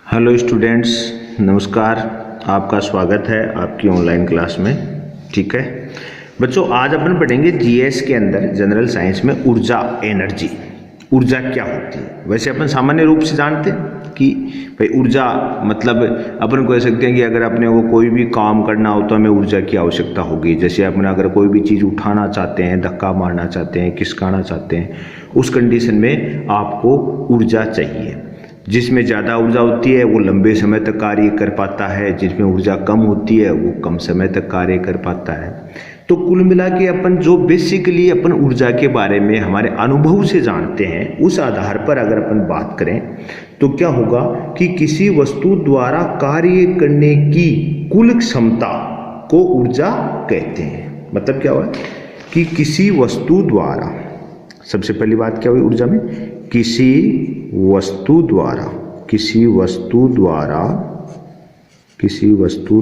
Hello students, नमस्कार। आपका स्वागत है आपकी ऑनलाइन क्लास में। ठीक है बच्चों, आज अपन पढ़ेंगे जीएस के अंदर जनरल साइंस में ऊर्जा, एनर्जी। ऊर्जा क्या होती है? वैसे अपन सामान्य रूप से जानते हैं कि भाई ऊर्जा मतलब अपन कह सकते हैं कि अगर अपने को कोई भी काम करना हो तो हमें ऊर्जा की आवश्यकता होगी। जैसे अपन अगर कोई भी चीज़ उठाना चाहते हैं, धक्का मारना चाहते हैं, खिसकाना चाहते हैं, उस कंडीशन में आपको ऊर्जा चाहिए। जिसमें ज़्यादा ऊर्जा होती है वो लंबे समय तक कार्य कर पाता है, जिसमें ऊर्जा कम होती है वो कम समय तक कार्य कर पाता है। तो कुल मिला के अपन जो बेसिकली अपन ऊर्जा के बारे में हमारे अनुभव से जानते हैं, उस आधार पर अगर अपन बात करें तो क्या होगा कि किसी वस्तु द्वारा कार्य करने की कुल क्षमता को ऊर्जा कहते हैं। मतलब क्या हुआ कि किसी वस्तु द्वारा, सबसे पहली बात क्या हुई ऊर्जा में, किसी वस्तु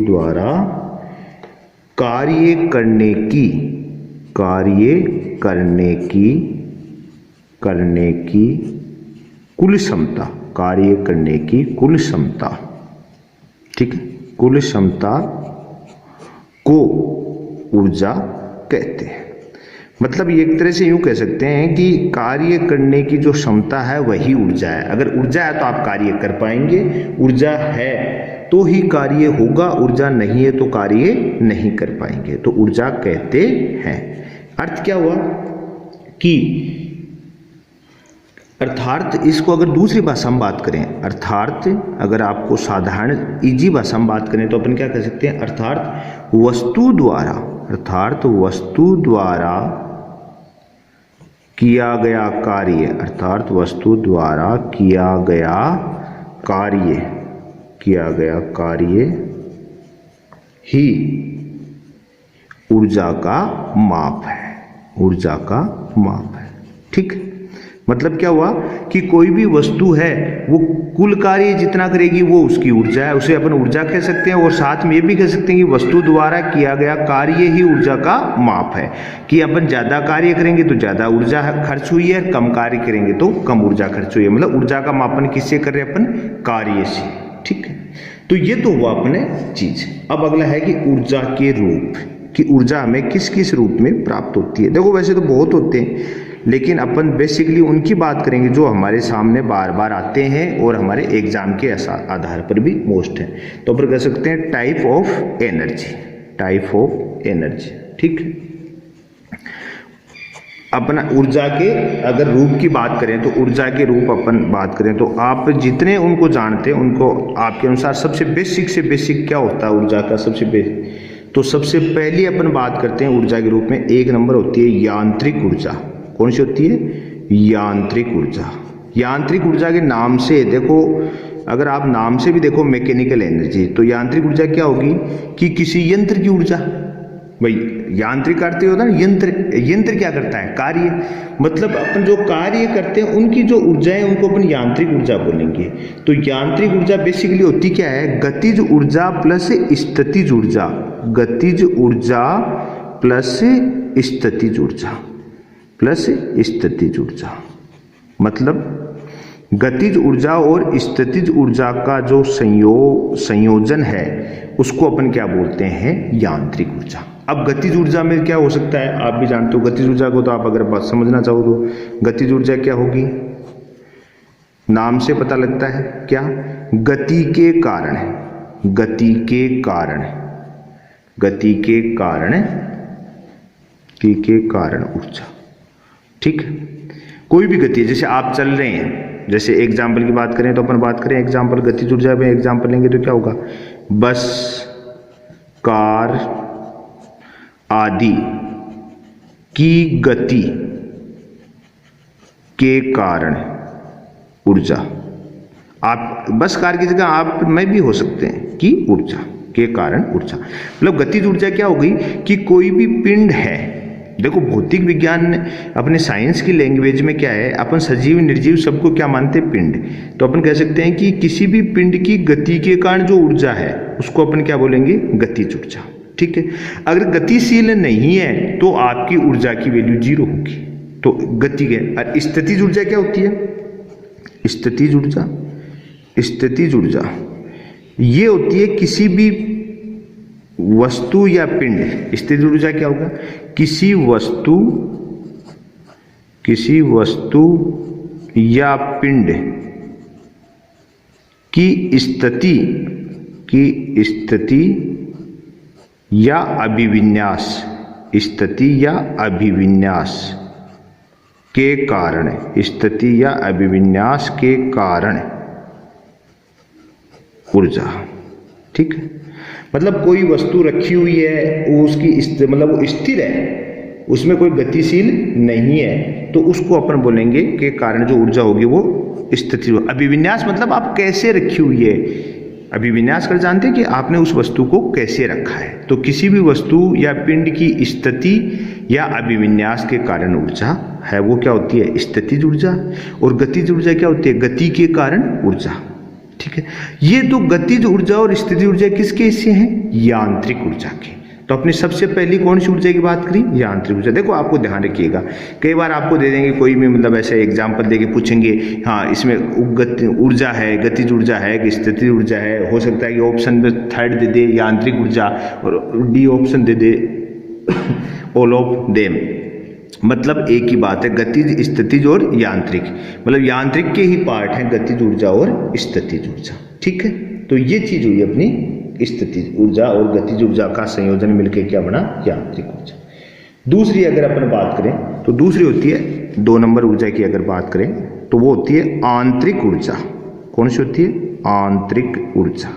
द्वारा कार्य करने की कुल क्षमता, कार्य करने की कुल क्षमता, ठीक है, कुल क्षमता को ऊर्जा कहते हैं। मतलब एक तरह से यूं कह सकते हैं कि कार्य करने की जो क्षमता है वही ऊर्जा है। अगर ऊर्जा है तो आप कार्य कर पाएंगे, ऊर्जा है तो ही कार्य होगा, ऊर्जा नहीं है तो कार्य नहीं कर पाएंगे। तो ऊर्जा कहते हैं। अर्थ क्या हुआ कि अर्थात इसको अगर दूसरी भाषा में बात करें, अर्थात अगर आपको साधारण इजी भाषा में बात करें तो अपन क्या कह सकते हैं, अर्थात वस्तु द्वारा किया गया कार्य ही ऊर्जा का माप है। ठीक, मतलब क्या हुआ कि कोई भी वस्तु है वो कुल कार्य जितना करेगी वो उसकी ऊर्जा है, उसे अपन ऊर्जा कह सकते हैं। और साथ में ये भी कह सकते हैं कि वस्तु द्वारा किया गया कार्य ही ऊर्जा का माप है, कि अपन ज़्यादा कार्य करेंगे तो ज़्यादा ऊर्जा खर्च हुई है, कम कार्य करेंगे तो कम ऊर्जा खर्च हुई है। मतलब ऊर्जा का मापन किससे कर रहे हैं अपन, कार्य से। ठीक है, तो ये तो हुआ अपने चीज। अब अगला है कि ऊर्जा के रूप, कि ऊर्जा हमें किस किस रूप में प्राप्त होती है। देखो वैसे तो बहुत होते हैं, लेकिन अपन बेसिकली उनकी बात करेंगे जो हमारे सामने बार बार आते हैं और हमारे एग्जाम के आधार पर भी मोस्ट है। तो अपन कह सकते हैं टाइप ऑफ एनर्जी। ठीक, अपना ऊर्जा के अगर रूप की बात करें तो ऊर्जा के रूप अपन बात करें तो आप जितने उनको जानते हैं उनको आपके अनुसार सबसे बेसिक से बेसिक क्या होता है ऊर्जा का, सबसे बेसिक। तो सबसे पहले अपन बात करते हैं ऊर्जा के रूप में, एक नंबर होती है यांत्रिक ऊर्जा। कौन सी होती है? यांत्रिक ऊर्जा के नाम से देखो, अगर आप नाम से भी देखो मैकेनिकल एनर्जी, तो यांत्रिक ऊर्जा क्या होगी कि किसी यंत्र की ऊर्जा। भाई यांत्रिक अर्थ होता है ना, यंत्र क्या करता है, कार्य। मतलब अपन जो कार्य करते हैं उनकी जो ऊर्जा है उनको अपन यांत्रिक ऊर्जा बोलेंगे। तो यांत्रिक ऊर्जा बेसिकली होती क्या है, गतिज ऊर्जा प्लस स्थितिज ऊर्जा। मतलब गतिज ऊर्जा और स्थितिज ऊर्जा का जो संयोजन है उसको अपन क्या बोलते हैं, यांत्रिक ऊर्जा। अब गतिज ऊर्जा में क्या हो सकता है, आप भी जानते हो गतिज ऊर्जा को। तो आप अगर बात समझना चाहो तो गतिज ऊर्जा क्या होगी, नाम से पता लगता है क्या, गति के कारण ऊर्जा। ठीक, कोई भी गति, जैसे आप चल रहे हैं, जैसे एग्जाम्पल की बात करें तो अपन बात करें एग्जाम्पल गतिज ऊर्जा में एग्जाम्पल लेंगे तो क्या होगा, बस, कार आदि की गति के कारण ऊर्जा। आप बस, कार की जगह आप मैं भी हो सकते हैं कि ऊर्जा के कारण ऊर्जा। मतलब गतिज ऊर्जा क्या होगी कि कोई भी पिंड है। देखो भौतिक विज्ञान अपने साइंस की लैंग्वेज में क्या है, अपन सजीव निर्जीव सबको क्या मानते हैं, पिंड। तो अपन कह सकते हैं कि किसी भी पिंड की गति के कारण जो ऊर्जा है उसको अपन क्या बोलेंगे, गतिज ऊर्जा। ठीक है, अगर गतिशील नहीं है तो आपकी ऊर्जा की वैल्यू 0 होगी। तो गति के। और स्थितिज ऊर्जा क्या होती है, स्थितिज ऊर्जा स्थितिज ऊर्जा ये होती है किसी भी वस्तु या पिंड। स्थितिज ऊर्जा क्या होगा? किसी वस्तु या पिंड की स्थिति या अभिविन्यास के कारण ऊर्जा। ठीक है, मतलब कोई वस्तु रखी हुई है, वो उसकी मतलब वो स्थिर है, उसमें कोई गतिशील नहीं है, तो उसको अपन बोलेंगे के कारण जो ऊर्जा होगी वो स्थिति। अभिविन्यास मतलब आप कैसे रखी हुई है। अभिविन्यास कर जानते हैं कि आपने उस वस्तु को कैसे रखा है। तो किसी भी वस्तु या पिंड की स्थिति या अभिविन्यास के कारण ऊर्जा है वो क्या होती है? स्थितिज ऊर्जा। और गतिज ऊर्जा क्या होती है? गति के कारण ऊर्जा। ठीक है, ये तो गतिज ऊर्जा और स्थितिज ऊर्जा किसके हिस्से हैं? यांत्रिक ऊर्जा के। तो अपने सबसे पहली कौन सी ऊर्जा की बात करी? यांत्रिक ऊर्जा। देखो आपको ध्यान रखिएगा, कई बार आपको दे देंगे कोई भी मतलब ऐसे एग्जाम्पल देके पूछेंगे, हाँ इसमें ऊर्जा है, गतिज ऊर्जा है कि स्थितिज ऊर्जा है। हो सकता है कि ऑप्शन में थर्ड दे दे यांत्रिक ऊर्जा और D option they they all of them. मतलब एक ही बात है, गतिज, स्थितिज और यांत्रिक। मतलब यांत्रिक के ही पार्ट हैं गतिज ऊर्जा और स्थितिज ऊर्जा। ठीक है, तो ये चीज हुई अपनी स्थितिज ऊर्जा और गतिज ऊर्जा का संयोजन मिलकर क्या बना? यांत्रिक ऊर्जा। दूसरी अगर अपन बात करें तो दूसरी होती है 2 नंबर ऊर्जा की। अगर बात करें तो वो होती है आंतरिक ऊर्जा। कौन सी होती है? आंतरिक ऊर्जा।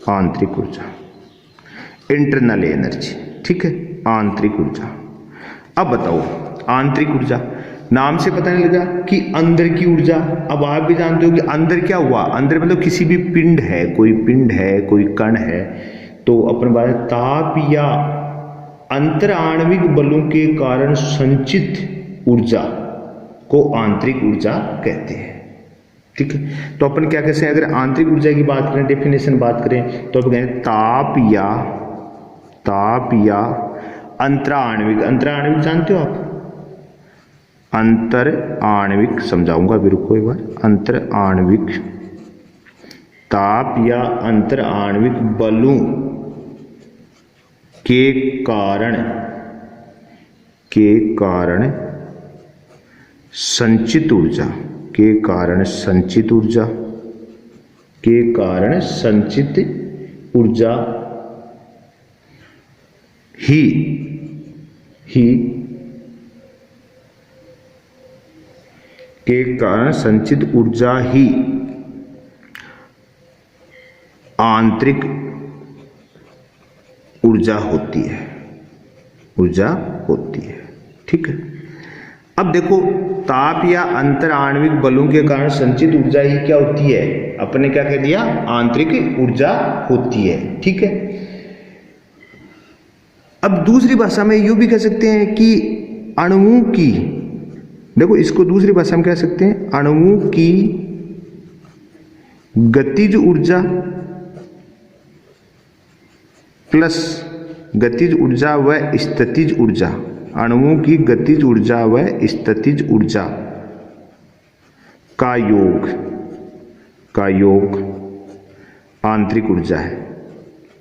आंतरिक ऊर्जा, इंटरनल एनर्जी। ठीक है, आंतरिक ऊर्जा। अब बताओ, आंतरिक ऊर्जा नाम से पता नहीं लगा कि अंदर की ऊर्जा। अब आप भी जानते हो कि अंदर क्या हुआ? अंदर मतलब किसी भी पिंड है, कोई कण है, तो अपन बात ताप या अंतर आणविक बलों के कारण संचित ऊर्जा को आंतरिक ऊर्जा कहते हैं। ठीक है, तो अपन क्या कहते हैं? अगर आंतरिक ऊर्जा की बात करें, डेफिनेशन बात करें, तो अपन कहें ताप या अंतर आणविक। अंतर आणविक जानते हो आप? अंतर आणविक समझाऊंगा, अभी रुको एक बार। अंतर आणविक ताप या अंतर आणविक बलों के कारण संचित ऊर्जा ही आंतरिक ऊर्जा होती है। ठीक है, अब देखो ताप या अंतर आणविक बलों के कारण संचित ऊर्जा ही क्या होती है? अपने क्या कह दिया? आंतरिक ऊर्जा होती है। ठीक है, अब दूसरी भाषा में यूं भी कह सकते हैं कि अणुओं की, देखो इसको दूसरी भाषा में कह सकते हैं अणुओं की गतिज ऊर्जा प्लस गतिज ऊर्जा व स्थितिज ऊर्जा। अणुओं की गतिज ऊर्जा व स्थितिज ऊर्जा का योग आंतरिक ऊर्जा है।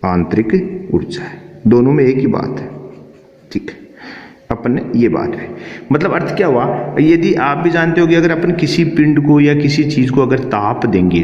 आंतरिक ऊर्जा है, दोनों में एक ही बात है। ठीक है, अपन ने ये बात है, मतलब अर्थ क्या हुआ? यदि आप भी जानते हो कि अगर अपन किसी पिंड को या किसी चीज को अगर ताप देंगे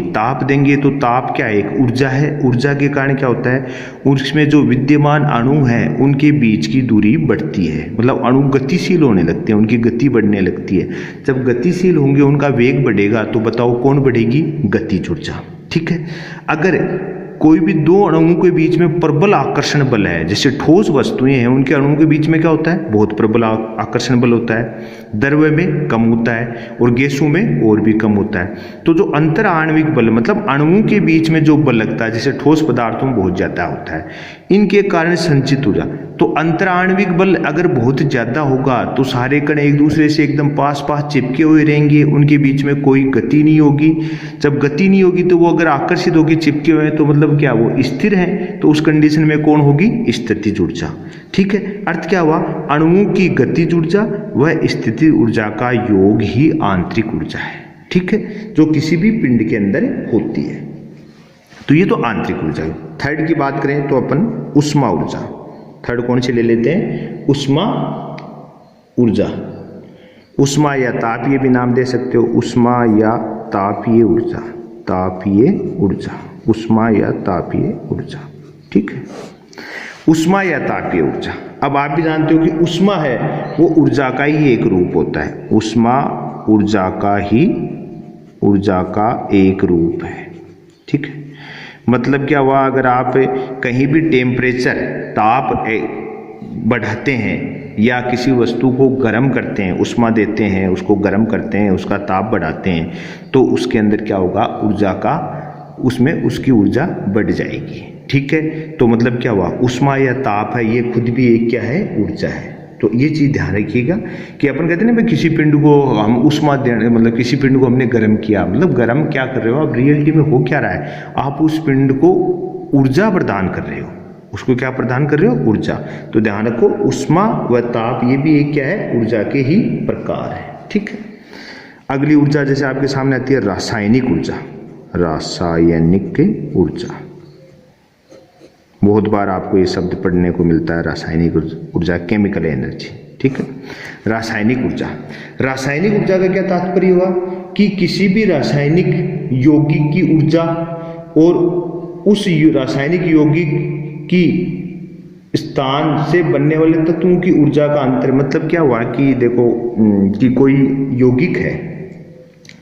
तो ताप क्या है? एक ऊर्जा है। ऊर्जा के कारण क्या होता है? उसमें जो विद्यमान अणु हैं उनके बीच की दूरी बढ़ती है, मतलब अणु गतिशील होने लगते हैं, उनकी गति बढ़ने लगती है। जब गतिशील होंगे, उनका वेग बढ़ेगा, तो बताओ कौन बढ़ेगी? गतिज ऊर्जा। ठीक है, अगर कोई भी दो अणुओं के बीच में प्रबल आकर्षण बल है, जैसे ठोस वस्तुएं हैं उनके अणुओं के बीच में क्या होता है? बहुत प्रबल आकर्षण बल होता है। द्रव्य में कम होता है और गैसों में और भी कम होता है। तो जो अंतर आणविक बल मतलब अणुओं के बीच में जो बल लगता है, जैसे ठोस पदार्थों में बहुत ज्यादा होता है, इनके कारण संचित ऊर्जा। तो अंतर आणविक बल अगर बहुत ज्यादा होगा तो सारे कण एक दूसरे से एकदम पास चिपके हुए रहेंगे, उनके बीच में कोई गति नहीं होगी। जब गति नहीं होगी तो वो अगर आकर्षित होगी, चिपके हुए हैं, तो मतलब क्या? वो स्थिर है। तो उस कंडीशन में कौन होगी? स्थितिज ऊर्जा। ठीक है, अर्थ क्या हुआ? अणुओं की गतिज ऊर्जा व स्थितिज ऊर्जा का योग ही आंतरिक ऊर्जा है। ठीक है, जो किसी भी पिंड के अंदर होती है। तो ये तो आंतरिक ऊर्जा। थर्ड की बात करें तो अपन उष्मा ऊर्जा, थर्ड कौन सी ले लेते हैं, उष्मा ऊर्जा। उष्मा या तापीय भी नाम दे सकते हो, उष्मा या तापीय ऊर्जा, तापीय ऊर्जा, उष्मा या तापीय ऊर्जा, ठीक है, उष्मा या तापीय ऊर्जा। अब आप भी जानते हो कि उष्मा है वो ऊर्जा का ही एक रूप होता है, उष्मा ऊर्जा का ही ऊर्जा का एक रूप है, ठीक है। मतलब क्या हुआ, अगर आप कहीं भी टेम्परेचर ताप बढ़ाते हैं या किसी वस्तु को गर्म करते हैं, उष्मा देते हैं, उसको गर्म करते हैं, उसका ताप बढ़ाते हैं, तो उसके अंदर क्या होगा, ऊर्जा का, उसमें उसकी ऊर्जा बढ़ जाएगी, ठीक है। तो मतलब क्या हुआ, उष्मा या ताप है ये खुद भी एक क्या है, ऊर्जा है। तो ये चीज़ ध्यान रखिएगा कि अपन कहते हैं ना भाई किसी पिंड को हम उष्मा देने, मतलब किसी पिंड को हमने गर्म किया, मतलब गर्म क्या कर रहे हो आप, रियलिटी में हो क्या रहा है, आप उस पिंड को ऊर्जा प्रदान कर रहे हो, उसको क्या प्रदान कर रहे हो, ऊर्जा। तो ध्यान रखो उष्मा व ताप ये भी एक क्या है, ऊर्जा के ही प्रकार है, ठीक है। अगली ऊर्जा जैसे आपके सामने आती है रासायनिक ऊर्जा, रासायनिक ऊर्जा, बहुत बार आपको ये शब्द पढ़ने को मिलता है, रासायनिक ऊर्जा, केमिकल एनर्जी, ठीक है। रासायनिक ऊर्जा, रासायनिक ऊर्जा का क्या तात्पर्य हुआ कि किसी भी रासायनिक यौगिक की ऊर्जा और उस रासायनिक यौगिक की स्थान से बनने वाले तत्वों की ऊर्जा का अंतर। मतलब क्या हुआ कि देखो कि कोई यौगिक है,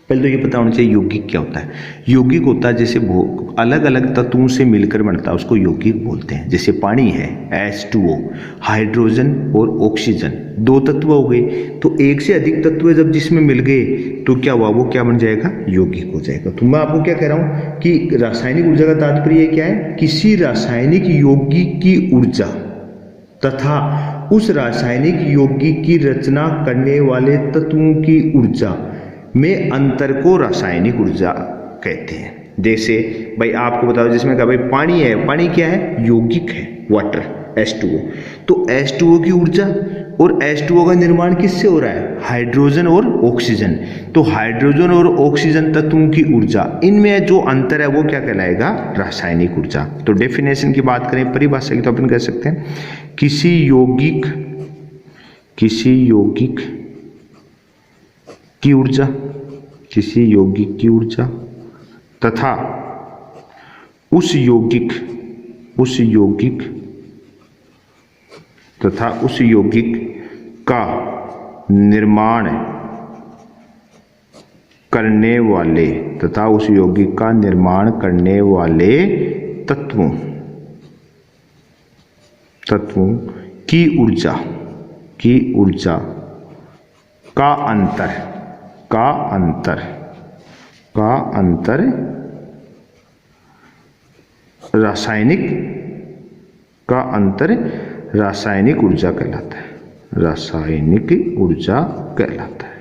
पहले तो ये पता होना चाहिए यौगिक क्या होता है। यौगिक होता है जैसे अलग अलग तत्वों से मिलकर बनता है, उसको यौगिक बोलते हैं। जैसे पानी है H2O, हाइड्रोजन और ऑक्सीजन, दो तत्व हो गए, तो एक से अधिक तत्व जब जिसमें मिल गए तो क्या हुआ, वो क्या बन जाएगा, यौगिक हो जाएगा। तो मैं आपको क्या कह रहा हूँ कि रासायनिक ऊर्जा का तात्पर्य क्या है, किसी रासायनिक यौगिक की ऊर्जा तथा उस रासायनिक यौगिक की रचना करने वाले तत्वों की ऊर्जा में अंतर को रासायनिक ऊर्जा कहते हैं। जैसे भाई आपको बताओ, जिसमें कहा भाई पानी है, पानी क्या है, यौगिक है, वाटर H2O, तो H2O की ऊर्जा और H2O का निर्माण किससे हो रहा है, हाइड्रोजन और ऑक्सीजन। तो हाइड्रोजन और ऑक्सीजन तत्वों की ऊर्जा, इनमें जो अंतर है वो क्या कहलाएगा, रासायनिक ऊर्जा। तो डेफिनेशन की बात करें, परिभाषा की, तो अपन कह सकते हैं किसी यौगिक की ऊर्जा, किसी यौगिक की ऊर्जा तथा उस यौगिक का निर्माण करने वाले तत्वों की ऊर्जा का अंतर रासायनिक ऊर्जा कहलाता है,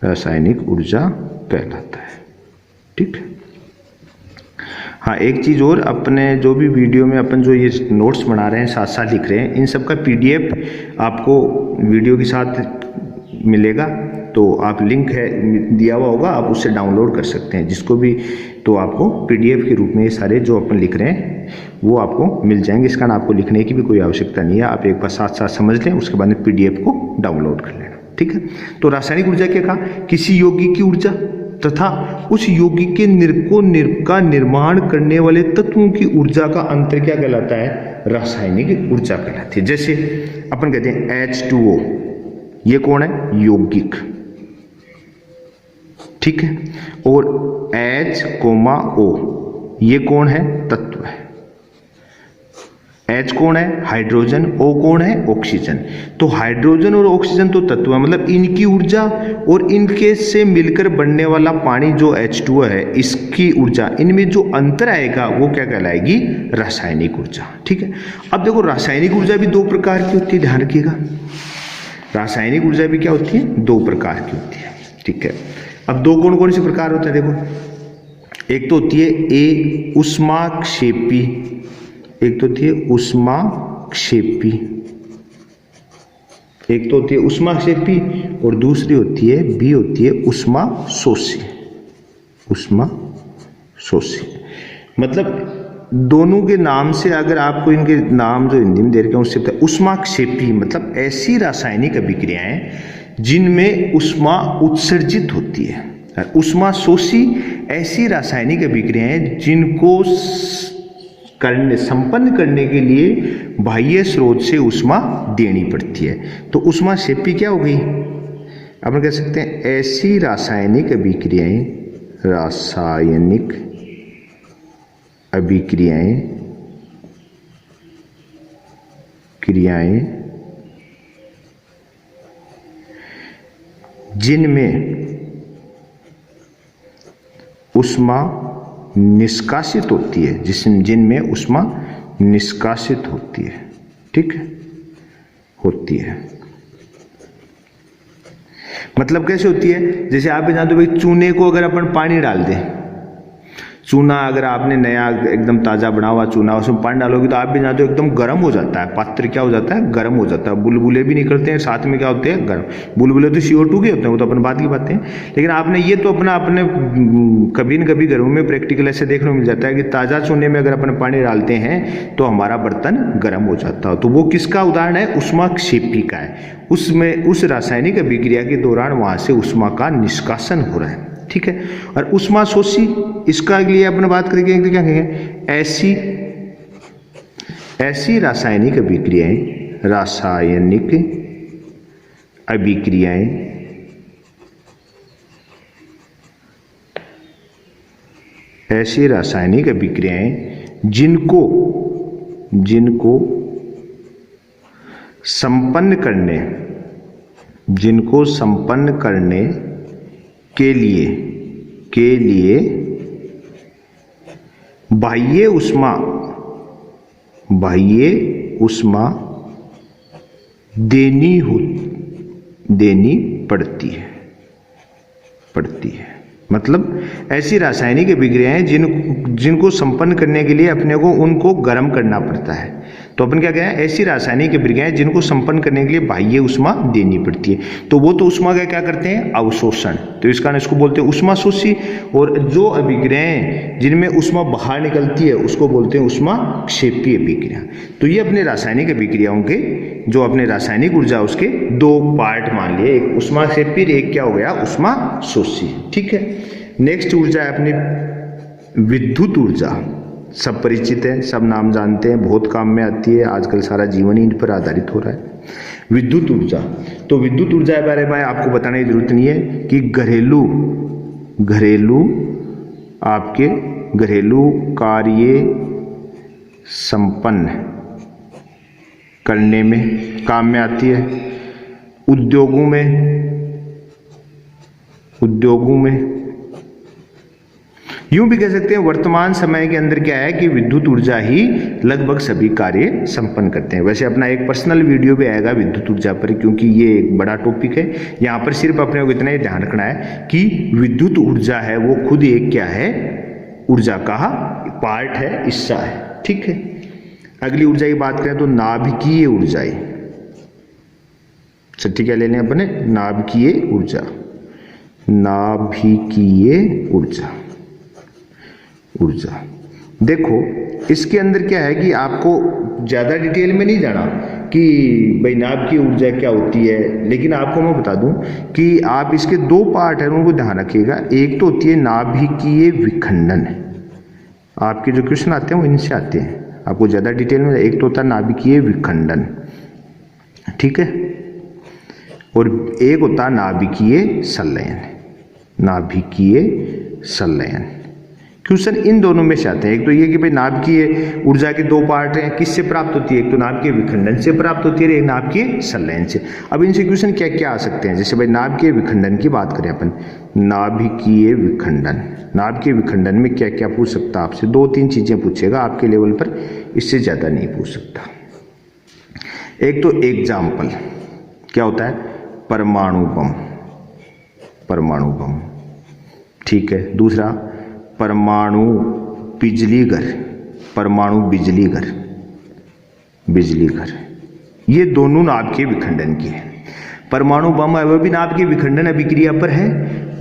रासायनिक ऊर्जा कहलाता है, ठीक है। हाँ, एक चीज़ और, अपने जो भी वीडियो में अपन जो ये नोट्स बना रहे हैं, साथ साथ लिख रहे हैं, इन सब का PDF आपको वीडियो के साथ मिलेगा। तो आप लिंक है दिया हुआ होगा, आप उससे डाउनलोड कर सकते हैं जिसको भी, तो आपको PDF के रूप में ये सारे जो अपन लिख रहे हैं वो आपको मिल जाएंगे। इसका ना आपको लिखने की भी कोई आवश्यकता नहीं है, आप एक बार साथ साथ समझ लें, उसके बाद में PDF को डाउनलोड कर लेना, ठीक है। तो रासायनिक ऊर्जा क्या कहा, किसी यौगिक की ऊर्जा तथा उस यौगिक का निर्माण करने वाले तत्वों की ऊर्जा का अंतर क्या कहलाता है, रासायनिक ऊर्जा कहलाती है। जैसे अपन कहते हैं H2O, ये कौन है, यौगिक, ठीक है, और H, O ये कौन है, तत्व है। H कौन है, हाइड्रोजन, O कौन है, ऑक्सीजन। तो हाइड्रोजन और ऑक्सीजन तो तत्व है, मतलब इनकी ऊर्जा और इनके से मिलकर बनने वाला पानी जो H2O है, इसकी ऊर्जा, इनमें जो अंतर आएगा वो क्या कहलाएगी, रासायनिक ऊर्जा, ठीक है। अब देखो रासायनिक ऊर्जा भी दो प्रकार की होती है, ध्यान रखिएगा। रासायनिक ऊर्जा भी क्या होती है, दो प्रकार की होती है, ठीक है। अब दो कौन कौन से प्रकार होते हैं, देखो, एक तो होती है ऊष्माक्षेपी, एक तो होती है ऊष्माक्षेपी, और दूसरी होती है ऊष्माशोषी, उष्मा शोषी। मतलब दोनों के नाम से अगर आपको इनके नाम जो हिंदी में दे रखे हैं उससे पता, उष्माक्षेपी मतलब ऐसी रासायनिक अभिक्रियाएं जिनमें उष्मा उत्सर्जित होती है, और उष्मा शोषी ऐसी रासायनिक अभिक्रियाएं जिनको संपन्न करने के लिए बाह्य स्रोत से उष्मा देनी पड़ती है। तो उष्माक्षेपी क्या हो गई, अपन कह सकते हैं ऐसी रासायनिक अभिक्रियाएं, रासायनिक अभिक्रियाएं जिनमें उष्मा निष्कासित होती है, जिनमें उष्मा निष्कासित होती है, ठीक है, होती है। मतलब कैसे होती है, जैसे आप जानते हो भाई चूने को अगर अपन पानी डाल दें, चूना अगर आपने नया एकदम ताज़ा बना हुआ चूना उसमें पानी डालोगे तो आप भी जानते हो एकदम गर्म हो जाता है, पात्र क्या हो जाता है, गर्म हो जाता है, बुलबुले भी निकलते हैं, साथ में क्या होते हैं, गर्म। बुलबुले तो CO2 के होते हैं, वो तो अपन बात की बातें हैं। लेकिन आपने ये तो अपने कभी न कभी घरों में प्रैक्टिकल ऐसे देखने को मिल जाता है कि ताज़ा चूने में अगर अपन पानी डालते हैं तो हमारा बर्तन गर्म हो जाता है। तो वो किसका उदाहरण है, उष्माक्षेपी का है। उसमें उस रासायनिक अभिक्रिया के दौरान वहाँ से उष्मा का निष्कासन हो रहा है, ठीक है। और उष्मा शोषी, इसका लिए अपन बात करेंगे तो क्या कहेंगे, ऐसी रासायनिक अभिक्रियाएं, ऐसी रासायनिक अभिक्रियाएं जिनको संपन्न करने के लिए बाह्य उष्मा देनी पड़ती है। मतलब ऐसी रासायनिक अभिक्रियाएं जिनको संपन्न करने के लिए अपने को उनको गर्म करना पड़ता है। तो अपन क्या कहें, ऐसी रासायनिक अभिक्रियाएं जिनको संपन्न करने के लिए बाह्य उष्मा देनी पड़ती है। तो वो तो उष्मा का क्या करते हैं, अवशोषण। तो इस कारण इसको बोलते हैं उष्मा शोषी। और जो अभिक्रियाएं जिनमें उष्मा बाहर निकलती है उसको बोलते हैं उष्माक्षेपी अभिक्रिया। तो ये अपने रासायनिक अभिक्रियाओं के जो अपने रासायनिक ऊर्जा उसके दो पार्ट मान लिए, एक उष्माक्षेपी, एक क्या हो गया, उष्मा शोषी, ठीक है। नेक्स्ट ऊर्जा है अपनी विद्युत ऊर्जा। सब परिचित है, सब नाम जानते हैं, बहुत काम में आती है, आजकल सारा जीवन ही इन पर आधारित हो रहा है। विद्युत ऊर्जा, तो विद्युत ऊर्जा के बारे में आपको बताने की जरूरत नहीं है कि घरेलू कार्य संपन्न करने में काम में आती है। उद्योगों में यूं भी कह सकते हैं वर्तमान समय के अंदर क्या है कि विद्युत ऊर्जा ही लगभग सभी कार्य संपन्न करते हैं। वैसे अपना एक पर्सनल वीडियो भी आएगा विद्युत ऊर्जा पर, क्योंकि ये एक बड़ा टॉपिक है। यहाँ पर सिर्फ अपने को इतना ही ध्यान रखना है कि विद्युत ऊर्जा है वो खुद एक क्या है, ऊर्जा का पार्ट है, हिस्सा है, ठीक है। अगली ऊर्जा की बात करें तो नाभिकीय ऊर्जाएं। छठी क्या ले लें अपने, नाभिकीय ऊर्जा। देखो इसके अंदर क्या है कि आपको ज़्यादा डिटेल में नहीं जाना कि भाई नाभिकीय ऊर्जा क्या होती है, लेकिन आपको मैं बता दूं कि आप इसके दो पार्ट हैं उनको ध्यान रखिएगा। एक तो होती है नाभिकीय विखंडन, आपके जो क्वेश्चन आते हैं वो इनसे आते हैं, आपको ज़्यादा डिटेल में। एक तो होता है नाभिकीय विखंडन, ठीक है, और एक होता है नाभिकीय संलयन। क्वेश्चन इन दोनों में से आते हैं। एक तो ये कि भाई नाभिकीय ऊर्जा के दो पार्ट हैं, किससे प्राप्त होती है, एक तो नाभिकीय विखंडन से प्राप्त होती है, एक नाभिकीय संलयन से। अब इनसे क्वेश्चन क्या क्या आ सकते हैं, जैसे भाई नाभिकीय विखंडन की बात करें अपन, नाभिकीय विखंडन में क्या क्या पूछ सकता है आपसे, दो तीन चीजें पूछेगा आपके लेवल पर, इससे ज्यादा नहीं पूछ सकता। एक तो एग्जाम्पल क्या होता है, परमाणु बम, ठीक है। दूसरा परमाणु बिजली घर, ये दोनों नाभिकीय विखंडन की है। परमाणु बम वह भी नाभिकीय विखंडन अभिक्रिया पर है,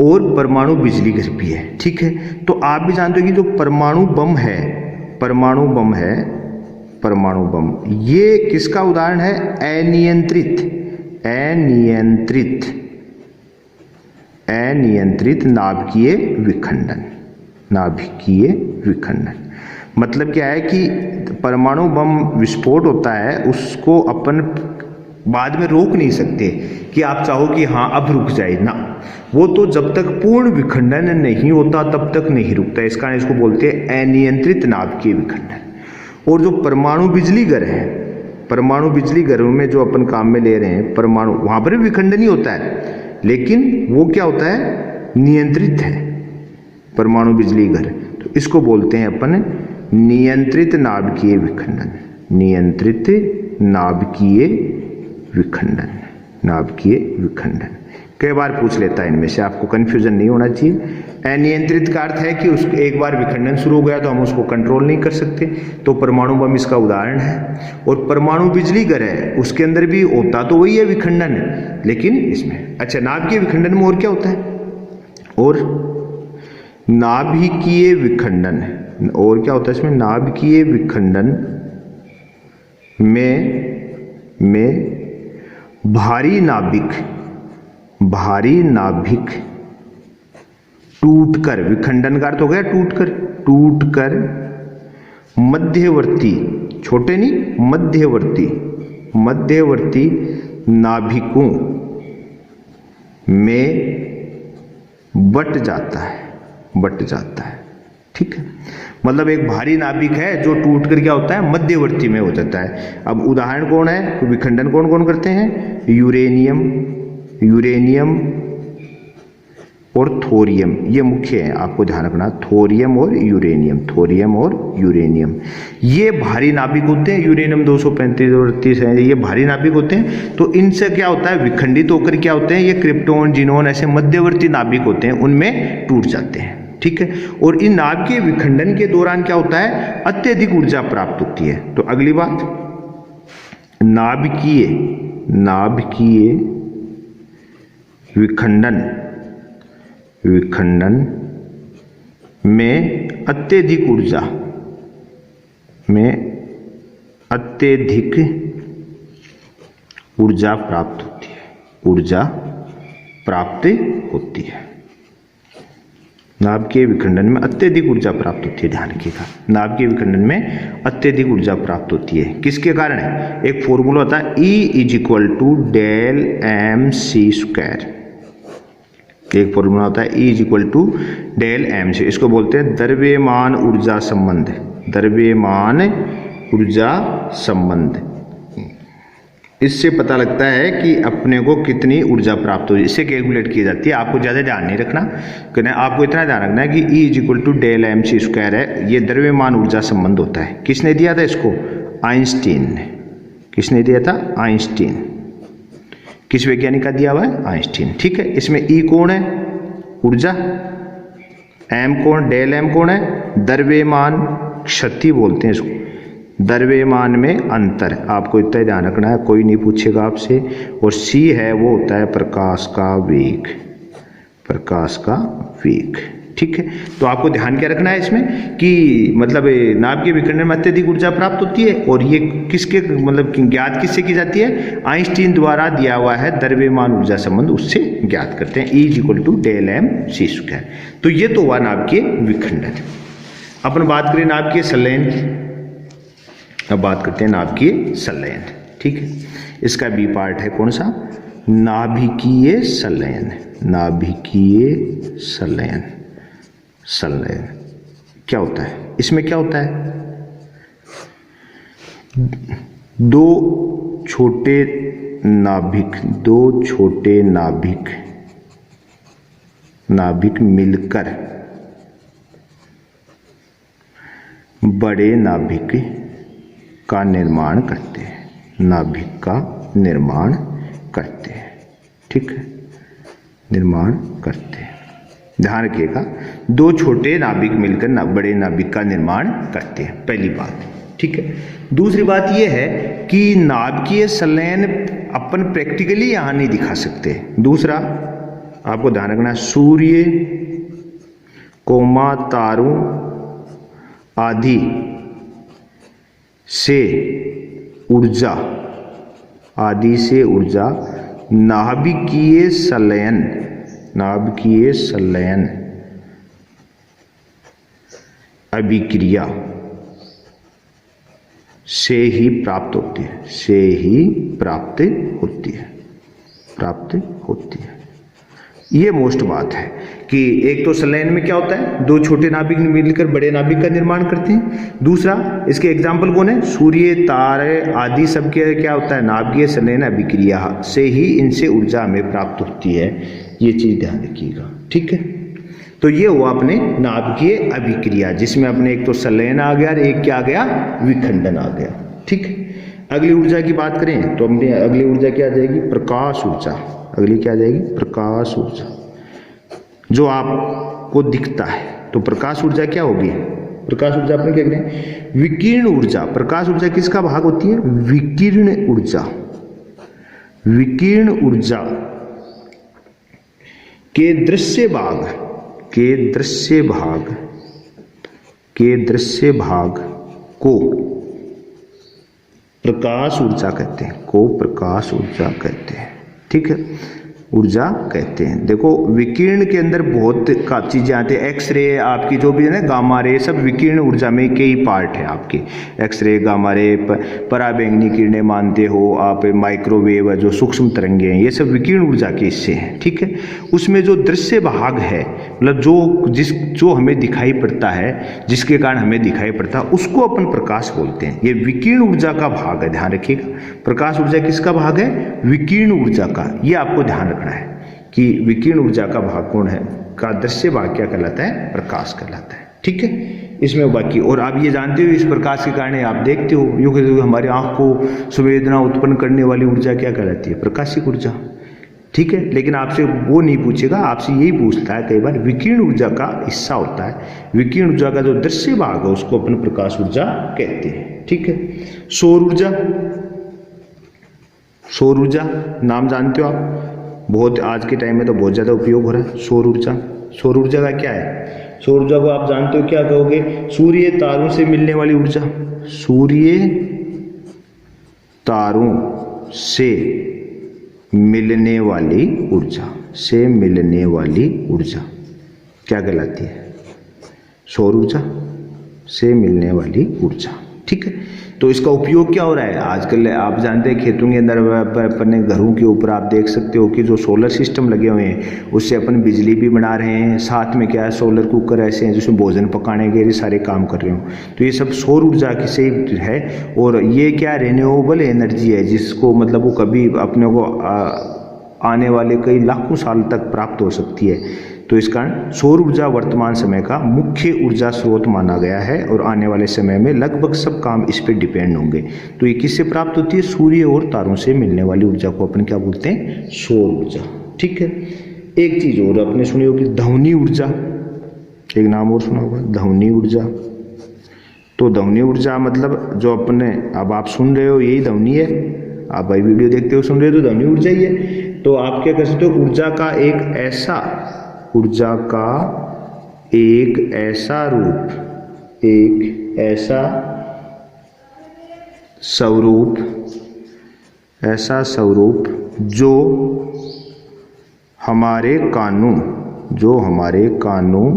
और परमाणु बिजली घर भी है। ठीक है, तो आप भी जानते हो कि जो परमाणु बम है, परमाणु बम ये किसका उदाहरण है? अनियंत्रित नाभिकीय विखंडन। मतलब क्या है कि परमाणु बम विस्फोट होता है, उसको अपन बाद में रोक नहीं सकते कि आप चाहो कि हाँ अब रुक जाए ना, वो तो जब तक पूर्ण विखंडन नहीं होता तब तक नहीं रुकता। इस कारण इसको बोलते हैं अनियंत्रित नाभिकीय विखंडन। और जो परमाणु बिजली घर है, परमाणु बिजली घरों में जो अपन काम में ले रहे हैं परमाणु, वहां पर भी विखंडन ही होता है, लेकिन वो क्या होता है? नियंत्रित है परमाणु बिजली घर। तो इसको बोलते हैं अपन नियंत्रित नाभिकीय विखंडन। नियंत्रित नाभिकीय विखंडन कई बार पूछ लेता है इनमें से, आपको कंफ्यूजन नहीं होना चाहिए। अनियंत्रित का अर्थ है कि उसको एक बार विखंडन शुरू हो गया तो हम उसको कंट्रोल नहीं कर सकते, तो परमाणु बम इसका उदाहरण है। और परमाणु बिजली घर है, उसके अंदर भी होता तो वही है विखंडन, लेकिन इसमें अच्छा नाभिकीय विखंडन में और क्या होता है? और नाभिकीय विखंडन, और क्या होता है इसमें? नाभिकीय विखंडन में भारी नाभिक टूटकर, विखंडन का अर्थ हो गया टूटकर मध्यवर्ती, छोटे नहीं मध्यवर्ती नाभिकों में बट जाता है। ठीक है, मतलब एक भारी नाभिक है जो टूटकर क्या होता है? मध्यवर्ती में हो जाता है। अब उदाहरण कौन है? विखंडन कौन कौन करते हैं? यूरेनियम और थोरियम, ये मुख्य है, आपको ध्यान रखना। थोरियम और यूरेनियम ये भारी नाभिक होते हैं। यूरेनियम 235 और 38 है, ये भारी नाभिक होते हैं। तो इनसे क्या होता है? विखंडित होकर क्या होते हैं? ये क्रिप्टॉन, जिनोन ऐसे मध्यवर्ती नाभिक होते हैं, उनमें टूट जाते हैं। ठीक है, और इन नाभिकीय विखंडन के दौरान क्या होता है? अत्यधिक ऊर्जा प्राप्त होती है। तो अगली बात, नाभिकीय विखंडन में अत्यधिक ऊर्जा प्राप्त होती है। नाभिकीय विखंडन में अत्यधिक ऊर्जा प्राप्त होती है, ध्यान रखिएगा। नाभिकीय विखंडन में अत्यधिक ऊर्जा प्राप्त होती है, किसके कारण है? एक फॉर्मूला होता है E = Δmc²। एक फॉर्मूला होता है E = Δmc, इसको बोलते हैं द्रव्यमान ऊर्जा संबंध। इससे पता लगता है कि अपने को कितनी ऊर्जा प्राप्त हो, इससे कैलकुलेट की जाती है। आपको ज़्यादा ध्यान नहीं रखना, आपको इतना ध्यान रखना है कि E = Δmc² है, ये द्रव्यमान ऊर्जा संबंध होता है। किसने दिया था इसको? आइंस्टीन ने। किसने दिया था? आइंस्टीन। किस वैज्ञानिक का दिया हुआ है? आइंस्टीन। ठीक है, इसमें E कौन है? ऊर्जा। M कौन? ΔM कौन है? द्रव्यमान क्षति बोलते हैं इसको, द्रव्यमान में अंतर। आपको इतना ध्यान रखना है, कोई नहीं पूछेगा आपसे। और C है, वो होता है प्रकाश का वेग। ठीक है, तो आपको ध्यान क्या रखना है इसमें कि मतलब नाभिकीय विखंडन में अत्यधिक ऊर्जा प्राप्त होती है, और ये किसके मतलब ज्ञात किससे की जाती है? आइंस्टीन द्वारा दिया हुआ है द्रव्यमान ऊर्जा संबंध, उससे ज्ञात करते हैं। E = Δmc²। तो ये तो हुआ नाभिकीय विखंडन। अपन बात करें नाभिकीय संलयन की। अब बात करते हैं नाभिकीय संलयन। ठीक है, इसका बी पार्ट है कौन सा? नाभिकीय संलयन। क्या होता है इसमें? क्या होता है? दो छोटे नाभिक मिलकर बड़े नाभिक का निर्माण करते हैं। ठीक है, निर्माण करते हैं। ध्यान रखिएगा, दो छोटे नाभिक मिलकर बड़े नाभिक का निर्माण करते हैं, पहली बात। ठीक है, दूसरी बात यह है कि नाभिकीय संलयन अपन प्रैक्टिकली यहाँ नहीं दिखा सकते। दूसरा, आपको ध्यान रखना है, सूर्य कोमा तारों आदि से ऊर्जा, आदि से ऊर्जा, नाभिकीय संलयन, नाभिकीय संलयन अभिक्रिया से ही प्राप्त होती है, से ही प्राप्त होती है, प्राप्त होती है। ये मोस्ट बात है कि एक तो संलयन में क्या होता है, दो छोटे नाभिक मिलकर बड़े नाभिक का निर्माण करते हैं। दूसरा, इसके एग्जाम्पल कौन है, सूर्य तारे आदि सबके क्या होता है, नाभिकीय संलयन अभिक्रिया से ही इनसे ऊर्जा हमें प्राप्त होती है। ये चीज ध्यान रखिएगा, ठीक है। तो ये हुआ अपने नाभिकीय अभिक्रिया, जिसमें अपने एक तो संलयन आ गया और एक क्या आ गया, विखंडन आ गया, ठीक है। अगली ऊर्जा की बात करें तो अपनी अगली ऊर्जा क्या आ जाएगी, प्रकाश ऊर्जा। अगली क्या आ जाएगी, प्रकाश ऊर्जा, जो आपको दिखता है। तो प्रकाश ऊर्जा क्या होगी, प्रकाश ऊर्जा अपने क्या करें, विकिरण ऊर्जा। प्रकाश ऊर्जा किसका भाग होती है, विकिरण ऊर्जा। विकिरण ऊर्जा के दृश्य भाग, के दृश्य भाग, के दृश्य भाग को प्रकाश ऊर्जा कहते हैं, को प्रकाश ऊर्जा कहते हैं, ठीक है, ऊर्जा कहते हैं। देखो विकिरण के अंदर बहुत का चीजें आती है, एक्सरे आपकी जो भी है ना, गामा रे, सब विकिरण ऊर्जा में कई पार्ट है आपके। एक्सरे, गामा रे, पराबैंगनी किरणें मानते हो आप, माइक्रोवेव, जो सूक्ष्म तरंगे हैं, ये सब विकिरण ऊर्जा के हिस्से हैं, ठीक है। उसमें जो दृश्य भाग है, मतलब जो हमें दिखाई पड़ता है, जिसके कारण हमें दिखाई पड़ता है, उसको अपन प्रकाश बोलते हैं। ये विकिरण ऊर्जा का भाग है, ध्यान रखिएगा। प्रकाश ऊर्जा किसका भाग है, विकिरण ऊर्जा का। ये आपको ध्यान रखना है कि विकिरण ऊर्जा का भाग कौन है, का दृश्य भाग क्या कहलाता है, प्रकाश कहलाता है, ठीक है। इसमें बाकी और आप ये जानते हो, इस प्रकाश के कारण आप देखते हो, यूं हमारी आंख को संवेदना उत्पन्न करने वाली ऊर्जा क्या कहलाती है, प्रकाशिक ऊर्जा, ठीक है। लेकिन आपसे वो नहीं पूछेगा, आपसे यही पूछता है कई बार, विकिरण ऊर्जा का हिस्सा होता है। विकिरण ऊर्जा का जो दृश्य भाग है उसको अपन प्रकाश ऊर्जा कहते हैं, ठीक है। सौर ऊर्जा, सौर ऊर्जा नाम जानते हो आप, बहुत आज के टाइम में तो बहुत ज़्यादा उपयोग हो रहा है सौर ऊर्जा। सौर ऊर्जा का क्या है, सौर ऊर्जा को आप जानते हो क्या कहोगे, सूर्य तारों से मिलने वाली ऊर्जा। सूर्य तारों से मिलने वाली ऊर्जा, से मिलने वाली ऊर्जा क्या कहलाती है, सौर ऊर्जा, से मिलने वाली ऊर्जा, ठीक है। तो इसका उपयोग क्या हो रहा है आजकल, आप जानते हैं खेतों के अंदर, अपने घरों के ऊपर आप देख सकते हो कि जो सोलर सिस्टम लगे हुए हैं, उससे अपन बिजली भी बना रहे हैं। साथ में क्या है, सोलर कुकर ऐसे हैं जिसमें भोजन पकाने के सारे काम कर रहे हो। तो ये सब सौर ऊर्जा की से है, और ये क्या रिन्यूएबल एनर्जी है, जिसको मतलब वो कभी अपने को आने वाले कई लाखों साल तक प्राप्त हो सकती है। तो इस कारण सौर ऊर्जा वर्तमान समय का मुख्य ऊर्जा स्रोत माना गया है, और आने वाले समय में लगभग सब काम इस पर डिपेंड होंगे। तो ये किससे प्राप्त होती है, सूर्य और तारों से मिलने वाली ऊर्जा को अपन क्या बोलते हैं, सौर ऊर्जा, ठीक है। एक चीज और आपने सुनी होगी, ध्वनि ऊर्जा, एक नाम और सुना होगा, ध्वनि ऊर्जा। तो ध्वनि ऊर्जा मतलब जो अपने अब आप सुन रहे हो यही ध्वनि है, आप भाई वीडियो देखते हो सुन रहे हो तो ध्वनि ऊर्जा ही है। तो आप क्या कर सकते हो, ऊर्जा का एक ऐसा, ऊर्जा का एक ऐसा रूप, एक ऐसा स्वरूप, ऐसा स्वरूप जो हमारे कानों, जो हमारे कानों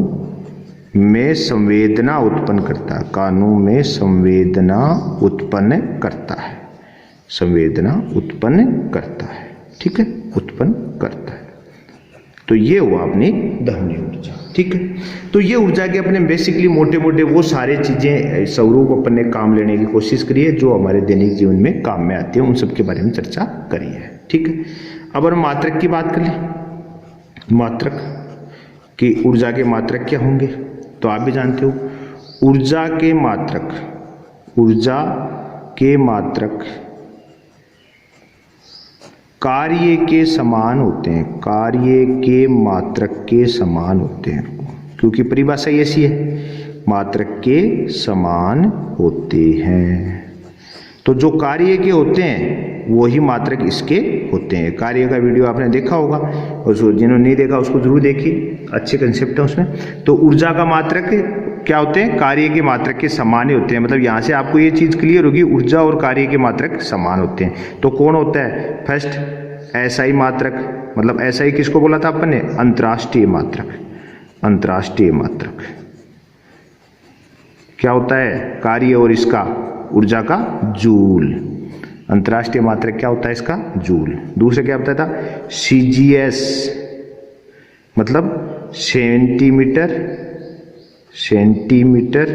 में संवेदना उत्पन्न करता है, कानों में संवेदना उत्पन्न करता है, संवेदना उत्पन्न करता है, ठीक है, उत्पन्न करता है। तो ये हुआ अपनी ध्वनि ऊर्जा, ठीक है। तो ये ऊर्जा के अपने बेसिकली मोटे मोटे वो सारे चीजें स्वरूप अपने काम लेने की कोशिश करी है, जो हमारे दैनिक जीवन में काम में आती है, उन सब के बारे में चर्चा करी है, ठीक है। अब हम मात्रक की बात कर लें, मात्रक की ऊर्जा के मात्रक क्या होंगे, तो आप भी जानते हो ऊर्जा के मात्रक, ऊर्जा के मात्रक कार्य के समान होते हैं, कार्य के मात्रक के समान होते हैं, क्योंकि परिभाषा ऐसी है, मात्रक के समान होते हैं। तो जो कार्य के होते हैं वही मात्रक इसके होते हैं। कार्य का वीडियो आपने देखा होगा, और जिन्होंने नहीं देखा उसको जरूर देखिए, अच्छे कंसेप्ट है उसमें। तो ऊर्जा का मात्रक क्या होते हैं? कार्य के मात्रक के समान ही होते हैं। मतलब यहाँ से आपको ये चीज़ क्लियर होगी, ऊर्जा और कार्य के मात्रक समान होते हैं। तो कौन होता है? फर्स्ट एसआई मात्रक। मतलब एसआई किसको बोला था अपन ने? अंतर्राष्ट्रीय मात्रक। अंतर्राष्ट्रीय मात्रक क्या होता है? कार्य और इसका ऊर्जा का जूल। अंतर्राष्ट्रीय मात्रक क्या होता है इसका? जूल। दूसरा क्या बताया था? सीजीएस मतलब सेंटीमीटर, सेंटीमीटर,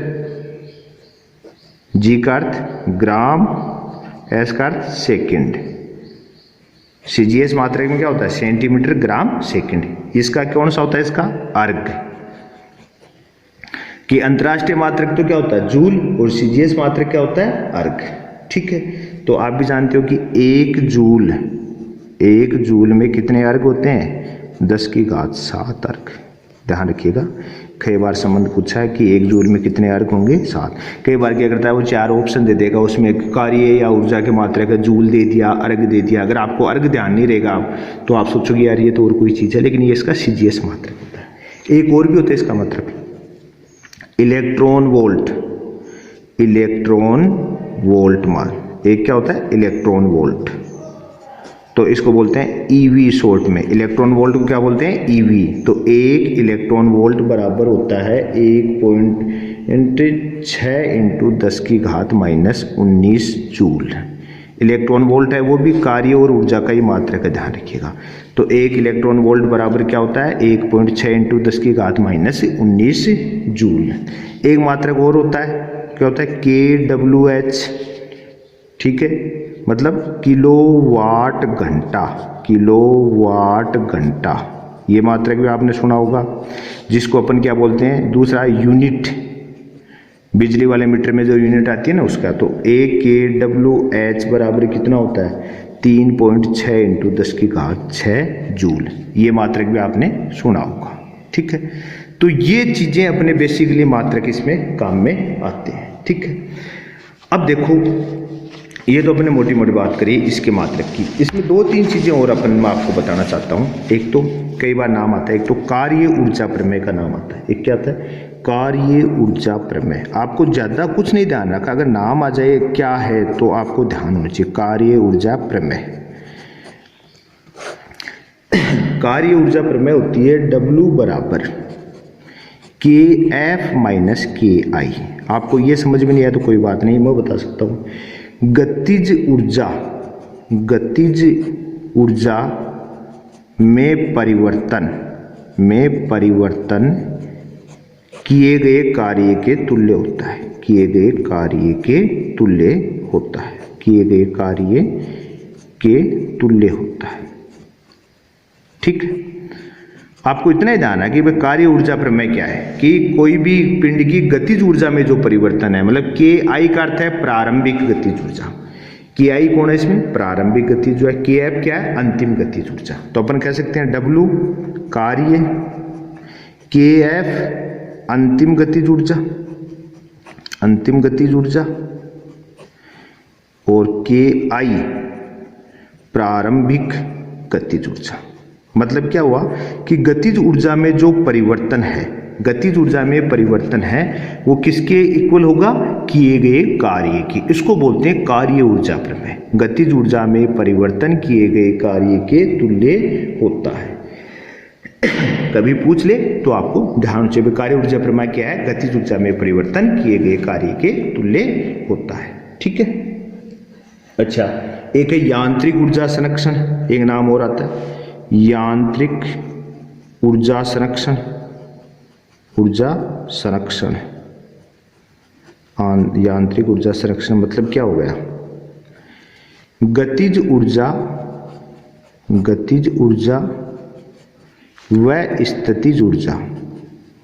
जी का अर्थ ग्राम, एस का अर्थ सेकेंड। सीजीएस मात्रक में क्या होता है? सेंटीमीटर, ग्राम, सेकेंड। इसका कौन सा होता है? इसका अर्ग। कि अंतर्राष्ट्रीय मात्रक तो क्या होता है? जूल, और सीजीएस मात्रक क्या होता है? अर्ग। ठीक है, तो आप भी जानते हो कि एक जूल में कितने अर्ग होते हैं? 10⁻7 अर्ग। ध्यान रखिएगा, कई बार संबंध पूछा है कि 1 जूल में कितने अर्ग होंगे? 7। कई बार क्या करता है वो 4 ऑप्शन दे देगा, उसमें कार्य या ऊर्जा के मात्रा का जूल दे दिया, अर्ग दे दिया। अगर आपको अर्ग ध्यान नहीं रहेगा तो आप सोचोगे यार ये तो और कोई चीज़ है, लेकिन ये इसका सीजीएस मात्रक होता है। एक और भी होता है इसका मात्रक, इलेक्ट्रॉन वोल्ट। इलेक्ट्रॉन वोल्ट मान, एक क्या होता है? Electron volt. तो इसको बोलते हैं ईवी शॉर्ट में। इलेक्ट्रॉन वोल्ट को क्या बोलते हैं? ईवी। तो 1 इलेक्ट्रॉन वोल्ट बराबर होता है 1.6 × 10⁻⁻19 जूल। इलेक्ट्रॉन वोल्ट है वो भी कार्य और ऊर्जा का ही मात्रा का ध्यान रखिएगा। तो 1 इलेक्ट्रॉन वोल्ट बराबर क्या होता है? 1.6 × 10⁻⁻19 जूल। एक मात्रक और होता है, क्या होता है? KWH। ठीक है, मतलब किलोवाट घंटा। किलोवाट घंटा, ये मात्रक भी आपने सुना होगा, जिसको अपन क्या बोलते हैं? दूसरा यूनिट, बिजली वाले मीटर में जो यूनिट आती है ना उसका। तो 1 KWH बराबर कितना होता है? 3.6 × 10⁻6 जूल। ये मात्रक भी आपने सुना होगा। ठीक है, तो ये चीजें अपने बेसिकली मात्रक इसमें काम में आते हैं। ठीक है, अब देखो ये तो अपने मोटी मोटी बात करी इसके मात्रक की। इसमें 2-3 चीजें और अपन मैं आपको बताना चाहता हूँ। एक तो कई बार नाम आता है, एक तो कार्य ऊर्जा प्रमेय का नाम आता है। एक क्या आता है? कार्य ऊर्जा प्रमेय। आपको ज्यादा कुछ नहीं ध्यान रखा, अगर नाम आ जाए क्या है तो आपको ध्यान होना चाहिए। कार्य ऊर्जा प्रमेय। कार्य ऊर्जा प्रमेय होती है W बराबर KF - KI। आपको ये समझ में नहीं आया तो कोई बात नहीं, मैं बता सकता हूँ। गतिज ऊर्जा, गतिज ऊर्जा में परिवर्तन, में परिवर्तन किए गए कार्य के तुल्य होता है। किए गए कार्य के तुल्य होता है। किए गए कार्य के तुल्य होता है। ठीक है, आपको इतना ही ध्यान है कि भाई कार्य ऊर्जा प्रमेय क्या है? कि कोई भी पिंड की गतिज ऊर्जा में जो परिवर्तन है, मतलब KI का अर्थ है प्रारंभिक गतिज ऊर्जा। KI कौन है इसमें? प्रारंभिक गतिज ऊर्जा। KF क्या है? अंतिम गतिज ऊर्जा। तो अपन कह सकते हैं W कार्य, KF अंतिम गतिज ऊर्जा, अंतिम गतिज ऊर्जा, और KI प्रारंभिक गतिज ऊर्जा। मतलब क्या हुआ कि गतिज ऊर्जा में जो परिवर्तन है, गतिज ऊर्जा में परिवर्तन है वो किसके इक्वल होगा? किए गए कार्य की। इसको बोलते हैं कार्य ऊर्जा प्रमेय। गतिज ऊर्जा में परिवर्तन किए गए कार्य के तुल्य होता है। कभी पूछ ले तो आपको ध्यान से, कार्य ऊर्जा प्रमेय क्या है? गतिज ऊर्जा में परिवर्तन किए गए कार्य के तुल्य होता है। ठीक है, अच्छा, एक है यांत्रिक ऊर्जा संरक्षण, एक नाम और आता है यांत्रिक ऊर्जा संरक्षण। ऊर्जा संरक्षण, यांत्रिक ऊर्जा संरक्षण मतलब क्या हो गया? गतिज ऊर्जा, गतिज ऊर्जा व स्थितिज ऊर्जा,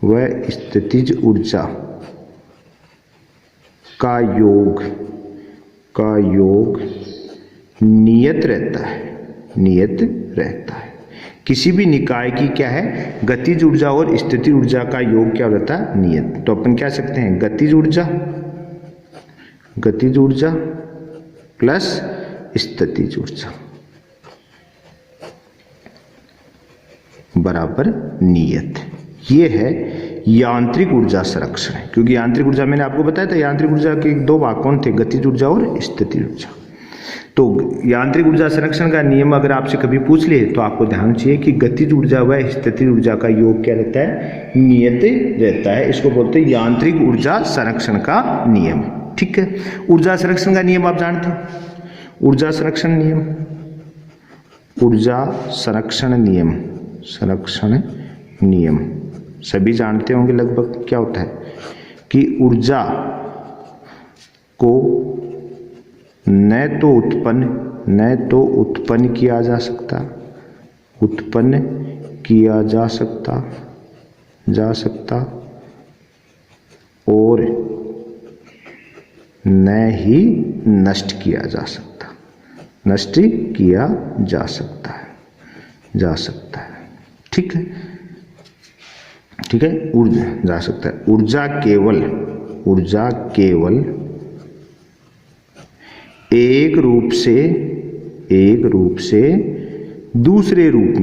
व स्थितिज ऊर्जा का योग, का योग नियत रहता है, नियत रहता है। किसी भी निकाय की क्या है? गतिज ऊर्जा और स्थितिज ऊर्जा का योग क्या रहता है? नियत। तो अपन क्या सकते हैं? गतिज ऊर्जा, गतिज ऊर्जा प्लस स्थितिज ऊर्जा बराबर नियत। ये है यांत्रिक ऊर्जा संरक्षण। क्योंकि यांत्रिक ऊर्जा मैंने आपको बताया था, यांत्रिक ऊर्जा के दो भाग कौन थे, गतिज ऊर्जा और स्थितिज ऊर्जा। तो यांत्रिक ऊर्जा संरक्षण का नियम अगर आपसे कभी पूछ ले तो आपको ध्यान चाहिए कि गतिज ऊर्जा व स्थितिज ऊर्जा का योग क्या रहता है, नियत रहता है। इसको बोलते हैं यांत्रिक ऊर्जा संरक्षण का नियम। ठीक है, ऊर्जा संरक्षण का नियम आप जानते हो, ऊर्जा संरक्षण नियम, ऊर्जा संरक्षण नियम, संरक्षण नियम सभी जानते होंगे लगभग। क्या होता है कि ऊर्जा को न तो उत्पन्न किया जा सकता और न ही नष्ट किया जा सकता है। ठीक है, ऊर्जा जा सकता है। ऊर्जा केवल एक रूप से दूसरे रूप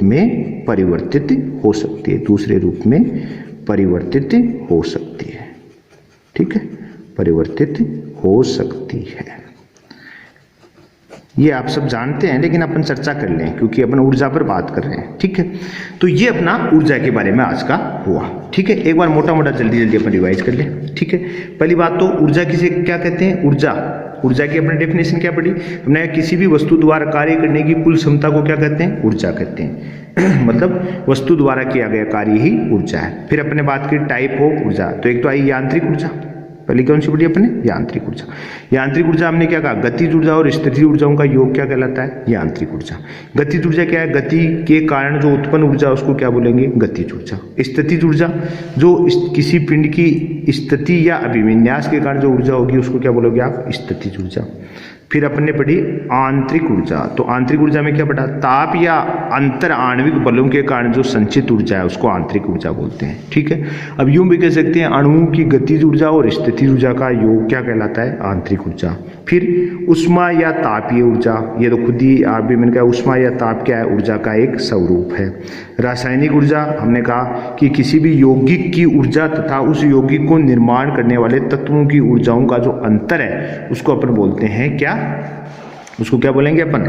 में परिवर्तित हो सकती है, ठीक है, परिवर्तित हो सकती है। ये आप सब जानते हैं, लेकिन अपन चर्चा कर लें क्योंकि अपन ऊर्जा पर बात कर रहे हैं। ठीक है, तो ये अपना ऊर्जा के बारे में आज का हुआ। ठीक है, एक बार मोटा जल्दी अपन रिवाइज कर लें। ठीक है, पहली बात तो ऊर्जा किसे क्या कहते हैं, ऊर्जा की अपनी डेफिनेशन क्या पड़ी हमने, किसी भी वस्तु द्वारा कार्य करने की कुल क्षमता को क्या कहते हैं, ऊर्जा कहते हैं। मतलब वस्तु द्वारा किया गया कार्य ही ऊर्जा है। फिर अपने बात की टाइप ऑफ ऊर्जा, तो एक तो आई यांत्रिक ऊर्जा, पहले कौन सी पड़ी अपने, यांत्रिक ऊर्जा। यांत्रिक ऊर्जा हमने क्या कहा, गतिज ऊर्जा और स्थितिज ऊर्जाओं का योग क्या कहलाता है, यांत्रिक ऊर्जा। गतिज ऊर्जा क्या है, गति के कारण जो उत्पन्न ऊर्जा उसको क्या बोलेंगे, गतिज ऊर्जा। स्थितिज ऊर्जा जो किसी पिंड की स्थिति या अभिविन्यास के कारण जो ऊर्जा होगी उसको क्या बोलोगे आप, स्थितिज ऊर्जा। फिर अपन ने पढ़ी आंतरिक ऊर्जा, तो आंतरिक ऊर्जा में क्या पढ़ा, ताप या अंतर आणविक बलों के कारण जो संचित ऊर्जा है उसको आंतरिक ऊर्जा बोलते हैं। ठीक है, अब यूं भी कह सकते हैं अणुओं की गतिज ऊर्जा और स्थितिज ऊर्जा का योग क्या कहलाता है, आंतरिक ऊर्जा। फिर उष्मा या तापीय ऊर्जा, ये तो खुद ही आप भी मैंने कहा, उष्मा या ताप क्या है, ऊर्जा का एक स्वरूप है। रासायनिक ऊर्जा हमने कहा कि किसी भी यौगिक की ऊर्जा तथा उस यौगिक को निर्माण करने वाले तत्वों की ऊर्जाओं का जो अंतर है उसको अपन बोलते हैं क्या, उसको क्या बोलेंगे अपन,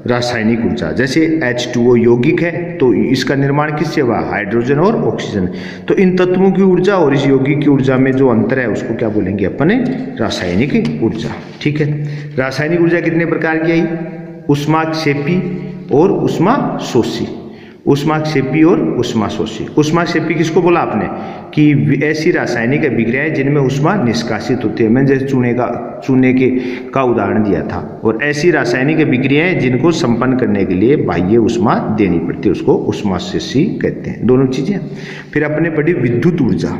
रासायनिक ऊर्जा। जैसे H2O यौगिक है तो इसका निर्माण किससे हुआ, हाइड्रोजन और ऑक्सीजन। तो इन तत्वों की ऊर्जा और इस यौगिक की ऊर्जा में जो अंतर है उसको क्या बोलेंगे अपन, रासायनिक ऊर्जा। ठीक है, रासायनिक ऊर्जा कितने प्रकार की आई, ऊष्माक्षेपी और ऊष्माशोषी। ऊष्माक्षेपी और ऊष्माशोषी। ऊष्माक्षेपी किसको बोला आपने, कि ऐसी रासायनिक अभिक्रियाएं जिनमें ऊष्मा निष्कासित होती है। मैंने जैसे चूने का उदाहरण दिया था। और ऐसी रासायनिक अभिक्रियाएं जिनको संपन्न करने के लिए बाह्य ऊष्मा देनी पड़ती है उसको ऊष्माशोषी कहते हैं। दोनों चीजें। फिर अपने पढ़ी विद्युत ऊर्जा।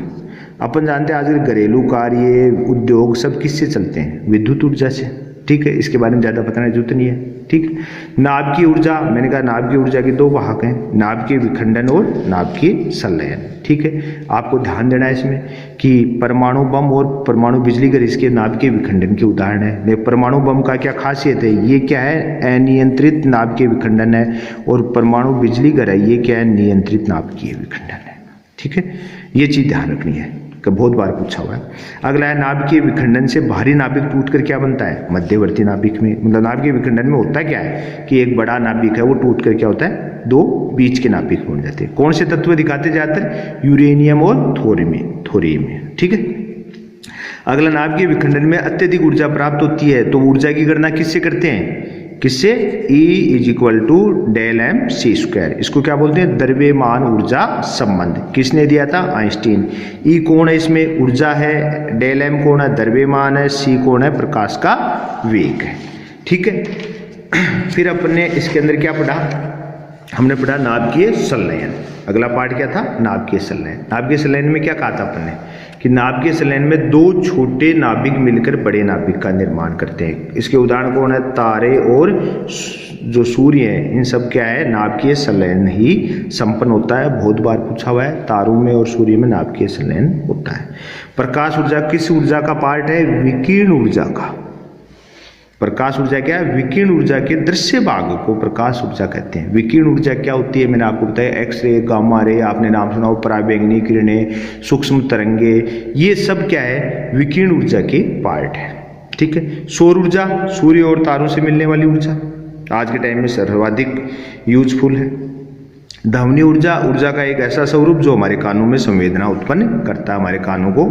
अपन जानते हैं आज घरेलू कार्य, उद्योग सब किससे चलते हैं, विद्युत ऊर्जा से। ठीक है, इसके बारे में ज़्यादा बताने की जरूरत नहीं है। ठीक, नाभिकीय ऊर्जा, मैंने कहा नाभिकीय ऊर्जा के दो वाहक हैं, नाभिकीय विखंडन और नाभिकीय संलयन। ठीक है, आपको ध्यान देना है इसमें कि परमाणु बम और परमाणु बिजली घर इसके नाभिकीय विखंडन के उदाहरण है। परमाणु बम का क्या खासियत है, ये क्या है, अनियंत्रित नाभिकीय विखंडन है, और परमाणु बिजली घर है ये क्या है, नियंत्रित नाभिकीय विखंडन है। ठीक है, ये चीज ध्यान रखनी है, बहुत बार पूछा हुआ है। अगला है नाभिकीय विखंडन से भारी नाभिक टूटकर क्या बनता है, मध्यवर्ती नाभिक में। मतलब नाभिकीय विखंडन में होता क्या है कि एक बड़ा नाभिक है वो टूटकर क्या होता है, दो बीच के नाभिक बन जाते हैं। कौन से तत्व दिखाते ज्यादातर, यूरेनियम और थोरियम। ठीक है, अगला नाभिकीय विखंडन में अत्यधिक ऊर्जा प्राप्त होती है, तो ऊर्जा की गणना किससे करते हैं, किससे, E = del mc²। इसको क्या बोलते हैं, द्रव्यमान ऊर्जा संबंध। किसने दिया था, आइंस्टीन। E कौन है इसमें, ऊर्जा है, del m कौन है, द्रव्यमान है, c कौन है, प्रकाश का वेग है। ठीक है, फिर अपने इसके अंदर क्या पढ़ा, हमने पढ़ा नाभिकीय संलयन। अगला पार्ट क्या था, नाभिकीय संलयन। नाभिकीय संलयन में क्या कहा था अपन ने कि नाभिकीय संलयन में दो छोटे नाभिक मिलकर बड़े नाभिक का निर्माण करते हैं। इसके उदाहरण कौन है, तारे और जो सूर्य है, इन सब क्या है, नाभिकीय संलयन ही संपन्न होता है। बहुत बार पूछा हुआ है, तारों में और सूर्य में नाभिकीय संलयन होता है। प्रकाश ऊर्जा किस ऊर्जा का पार्ट है, विकिरण ऊर्जा का। प्रकाश ऊर्जा क्या है? विकिरण ऊर्जा के दृश्य भाग को प्रकाश ऊर्जा कहते हैं। विकिरण ऊर्जा क्या होती है? मैंने आपको बताया, एक्सरे, गामा रे, आपने नाम सुना हो, पराबैंगनी किरणें, सूक्ष्म तरंगे, ये सब क्या है? विकिरण ऊर्जा के पार्ट है। ठीक है। सौर ऊर्जा, सूर्य और तारों से मिलने वाली ऊर्जा, आज के टाइम में सर्वाधिक यूजफुल है। ध्वनि ऊर्जा, ऊर्जा का एक ऐसा स्वरूप जो हमारे कानों में संवेदना उत्पन्न करता है, हमारे कानों को,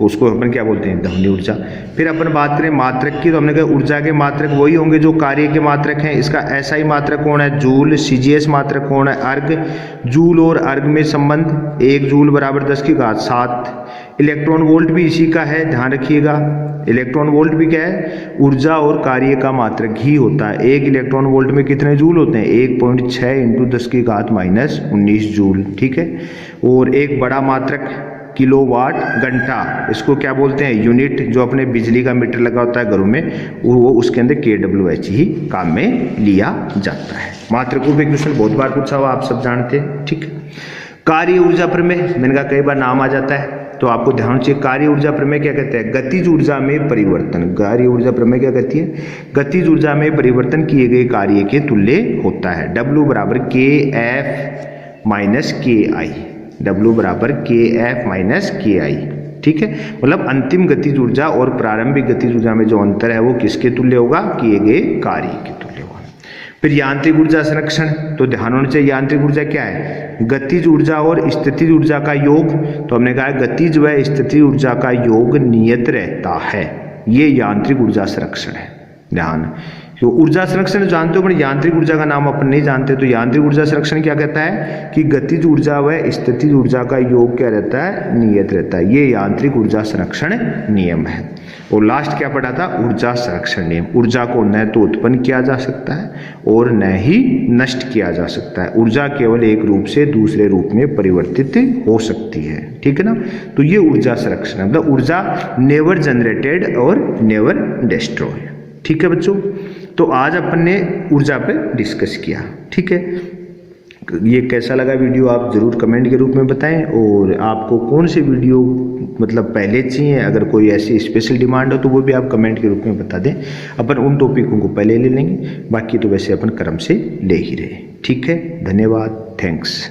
उसको अपन क्या बोलते हैं? ध्वनि ऊर्जा। फिर अपन बात करें मात्रक की, तो हमने कहा ऊर्जा के मात्रक वही होंगे जो कार्य के मात्रक हैं। इसका एसआई मात्रक कौन है? जूल। सीजीएस मात्रक कौन है? अर्ग। जूल और अर्ग में संबंध, 1 जूल बराबर 10⁻7। इलेक्ट्रॉन वोल्ट भी इसी का है, ध्यान रखिएगा। इलेक्ट्रॉन वोल्ट भी क्या है? ऊर्जा और कार्य का मात्रक ही होता है। 1 इलेक्ट्रॉन वोल्ट में कितने जूल होते हैं? 1.6 × 10⁻−19 जूल। ठीक है। और एक बड़ा मात्रक किलोवाट घंटा, इसको क्या बोलते हैं? यूनिट। जो अपने बिजली का मीटर लगा होता है घरों में, वो उसके अंदर kWh ही काम में लिया जाता है। मात्रकों पे क्वेश्चन बहुत बार पूछा हुआ, आप सब जानते हैं। ठीक है। कार्य ऊर्जा प्रमेय, मैंने कहा कई बार नाम आ जाता है, तो आपको ध्यान चाहिए। कार्य ऊर्जा प्रमेय क्या कहते हैं? गतिज ऊर्जा में परिवर्तन। कार्य ऊर्जा प्रमेय क्या कहती है? गतिज ऊर्जा में परिवर्तन किए गए कार्य के तुल्य होता है। W बराबर KF माइनस KI। W बराबर KF माइनस KI। ठीक है। मतलब अंतिम गतिज ऊर्जा और प्रारंभिक गतिज ऊर्जा में जो अंतर है वो किसके तुल्य होगा? किए गए कार्य के तुल्य होगा। फिर यांत्रिक ऊर्जा संरक्षण, तो ध्यान होना चाहिए, यांत्रिक ऊर्जा क्या है? गतिज ऊर्जा और स्थितिज ऊर्जा का योग। तो हमने कहा गतिज व स्थितिज ऊर्जा का योग नियत रहता है, ये यांत्रिक ऊर्जा संरक्षण है। ध्यान, तो ऊर्जा संरक्षण जानते हो, पर यांत्रिक ऊर्जा का नाम अपन नहीं जानते। तो यांत्रिक ऊर्जा संरक्षण क्या कहता है? कि गतिज ऊर्जा व स्थितिज ऊर्जा का योग क्या रहता है? नियत रहता है। ये यांत्रिक ऊर्जा संरक्षण नियम है। और लास्ट क्या पढ़ा था? ऊर्जा संरक्षण नियम। ऊर्जा को न तो उत्पन्न किया जा सकता है और न ही नष्ट किया जा सकता है। ऊर्जा केवल एक रूप से दूसरे रूप में परिवर्तित हो सकती है। ठीक है ना। तो ये ऊर्जा संरक्षण है, मतलब ऊर्जा नेवर जनरेटेड और नेवर डिस्ट्रॉय। ठीक है बच्चों, तो आज अपन ने ऊर्जा पे डिस्कस किया। ठीक है। ये कैसा लगा वीडियो आप ज़रूर कमेंट के रूप में बताएं, और आपको कौन से वीडियो मतलब पहले चाहिए, अगर कोई ऐसी स्पेशल डिमांड हो तो वो भी आप कमेंट के रूप में बता दें। अपन उन टॉपिकों को पहले ले लेंगे, बाकी तो वैसे अपन क्रम से ले ही रहे। ठीक है। धन्यवाद। थैंक्स।